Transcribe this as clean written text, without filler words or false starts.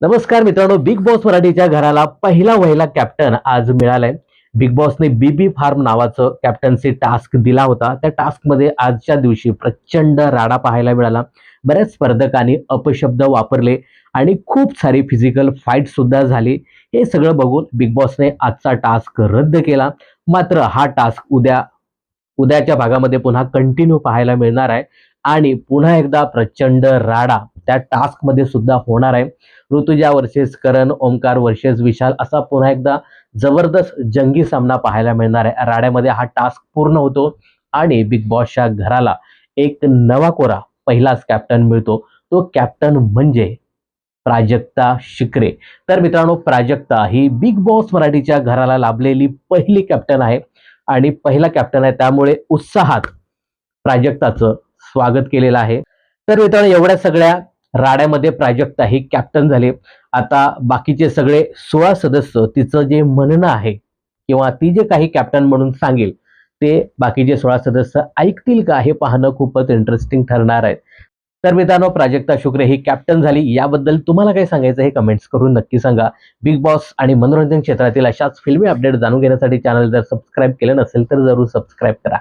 नमस्कार मित्रांनो, big boss मराठीच्या घराला पहिला वहिला कॅप्टन आज मिळालाय. बिग बॉसने बीबी फार्म नावाचं कॅप्टन्सी टास्क दिला होता. त्या टास्कमध्ये आजच्या दिवशी प्रचंड राडा पाहायला मिळाला. बऱ्याच स्पर्धकांनी अपशब्द वापरले आणि खूप सारी फिजिकल फाईट सुद्धा झाली. हे सगळं बघून बिग बॉसने आजचा टास्क रद्द केला. मात्र हा टास्क उद्याच्या भागामध्ये पुन्हा कंटिन्यू पाहायला मिळणार आहे आणि पुन्हा एकदा प्रचंड राडा त्या टास्क मध्ये सुद्धा होणार आहे. ऋतुजा वर्सेस करण, ओमकार वर्सेस विशाल असा पुन्हा एकदा जबरदस्त जंगी सामना पाहायला मिळणार आहे. राड्यामध्ये हा टास्क पूर्ण होतो आणि बिग बॉसच्या घराला एक नवा कोरा पहिलाच कॅप्टन मिळतो. तो कॅप्टन म्हणजे प्राजक्ता शिकरे. तर मित्रांनो, प्राजक्ता ही बिग बॉस मराठीच्या घराला लाभलेली पहिली कॅप्टन आहे आणि पहिला कॅप्टन आहे, त्यामुळे उत्साहात प्राजक्ताचं स्वागत केलेलं आहे. तर मित्रांनो, एवढ्या सगळ्या राड्यामध्ये प्राजक्ता ही कॅप्टन झाले. आता बाकीचे सगळे 16 सदस्य तिचं जे म्हणणं आहे किंवा ती जे काही कॅप्टन म्हणून सांगेल ते बाकीचे 16 सदस्य ऐकतील का, हे पाहणं खूपच इंटरेस्टिंग ठरणार आहे. तर मित्रांनो, प्राजक्ता शुक्रे ही कॅप्टन झाली, याबद्दल तुम्हाला काय सांगायचं हे कमेंट्स करून नक्की सांगा. बिग बॉस आणि मनोरंजन क्षेत्रातील अशाच फिल्मी अपडेट जाणून घेण्यासाठी चॅनल जर सबस्क्राईब केलं नसेल तर जरूर सबस्क्राईब करा.